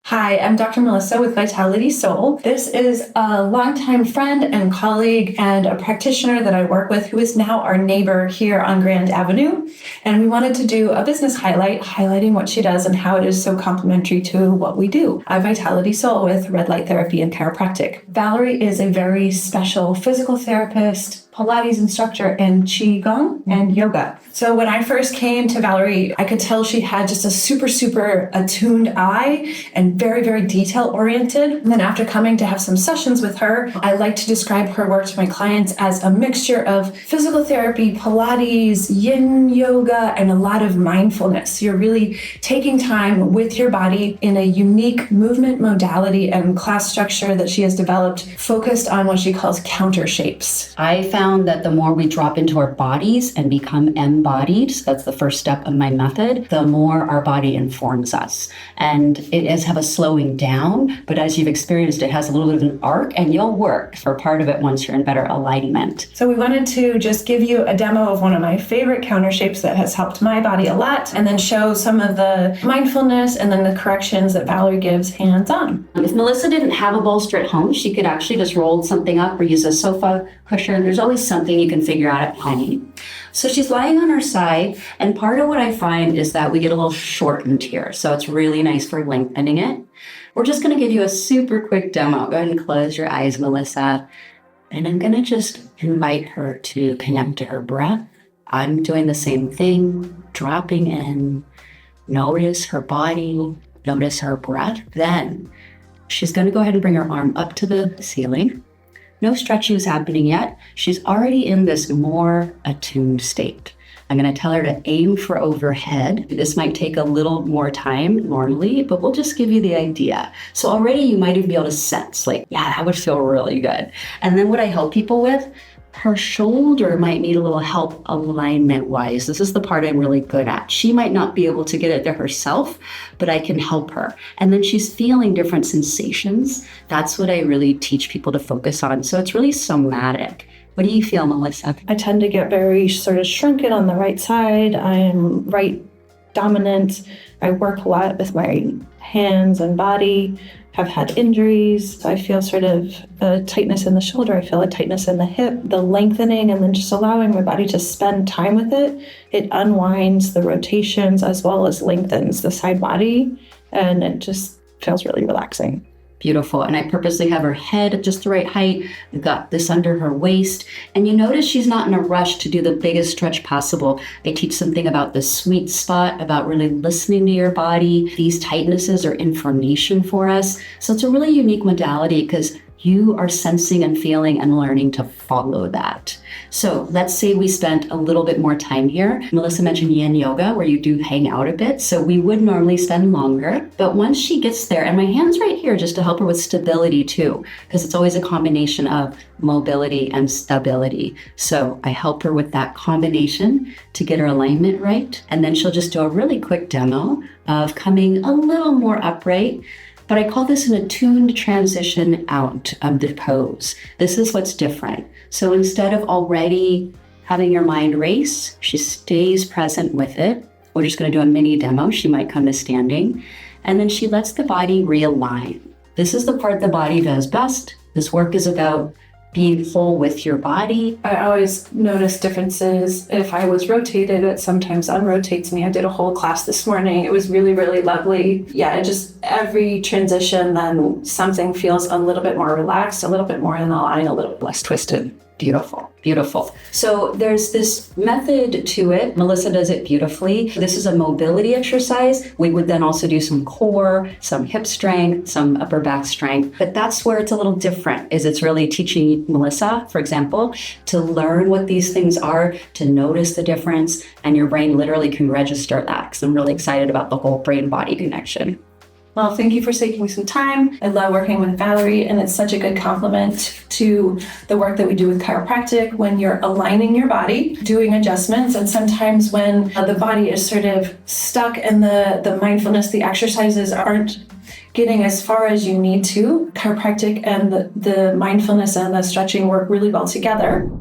Hi, I'm Dr. Melissa with Vitality Soul. This is a longtime friend and colleague and a practitioner that I work with who is now our neighbor here on Grand Avenue. And we wanted to do a business highlight, highlighting what she does and how it is so complementary to what we do at Vitality Soul with red light therapy and chiropractic. Valerie is a very special physical therapist, Pilates instructor, and Qigong and yoga. So when I first came to Valerie, I could tell she had just a super attuned eye and very detail oriented. And then after coming to have some sessions with her, I like to describe her work to my clients as a mixture of physical therapy, Pilates, Yin Yoga, and a lot of mindfulness. You're really taking time with your body in a unique movement modality and class structure that she has developed, focused on what she calls counter shapes. I found that the more we drop into our bodies and become embodied, so that's the first step of my method, the more our body informs us. And it does have a slowing down, but as you've experienced, it has a little bit of an arc, and you'll work for part of it once you're in better alignment. So we wanted to just give you a demo of one of my favorite counter shapes that has helped my body a lot, and then show some of the mindfulness and then the corrections that Valerie gives hands-on. If Melissa didn't have a bolster at home, she could actually just roll something up or use a sofa cushion. There's always something you can figure out at home. So she's lying on her side, and part of what I find is that we get a little shortened here. So it's really nice for lengthening it. We're just going to give you a super quick demo. Go ahead and close your eyes, Melissa. And I'm going to just invite her to connect to her breath. I'm doing the same thing, dropping in. Notice her body, notice her breath. Then she's going to go ahead and bring her arm up to the ceiling. No stretching is happening yet. She's already in this more attuned state. I'm going to tell her to aim for overhead. This might take a little more time normally, but we'll just give you the idea. So already you might even be able to sense, like, yeah, that would feel really good. And then what I help people with, her shoulder might need a little help alignment-wise. This is the part I'm really good at. She might not be able to get it there herself, but I can help her. And then she's feeling different sensations. That's what I really teach people to focus on. So it's really somatic. What do you feel, Melissa? I tend to get very sort of shrunken on the right side. I am right dominant. I work a lot with my hands and body. Have had injuries. I feel sort of a tightness in the shoulder. I feel a tightness in the hip, the lengthening, and then just allowing my body to spend time with it. It unwinds the rotations as well as lengthens the side body, and it just feels really relaxing. Beautiful. And I purposely have her head at just the right height. We've got this under her waist. And you notice she's not in a rush to do the biggest stretch possible. I teach something about the sweet spot, about really listening to your body. These tightnesses are information for us. So it's a really unique modality because you are sensing and feeling and learning to follow that. So let's say we spent a little bit more time here. Melissa mentioned Yin Yoga, where you do hang out a bit. So we would normally spend longer. But once she gets there, and my hand's right here just to help her with stability too, because it's always a combination of mobility and stability. So I help her with that combination to get her alignment right. And then she'll just do a really quick demo of coming a little more upright. But I call this an attuned transition out of the pose. This is what's different. So instead of already having your mind race, she stays present with it. We're just going to do a mini demo. She might come to standing. And then she lets the body realign. This is the part the body does best. This work is about being whole with your body. I always notice differences. If I was rotated, it sometimes unrotates me. I did a whole class this morning. It was really lovely. Yeah, it just every transition, then something feels a little bit more relaxed, a little bit more in the line, a little less twisted. Beautiful, beautiful. So there's this method to it. Melissa does it beautifully. This is a mobility exercise. We would then also do some core, some hip strength, some upper back strength. But that's where it's a little different, is it's really teaching Melissa, for example, to learn what these things are, to notice the difference, and your brain literally can register that, because I'm really excited about the whole brain-body connection. Well, thank you for taking some time. I love working with Valerie, and it's such a good complement to the work that we do with chiropractic when you're aligning your body, doing adjustments, and sometimes when the body is sort of stuck and the mindfulness, the exercises aren't getting as far as you need to. Chiropractic and the mindfulness and the stretching work really well together.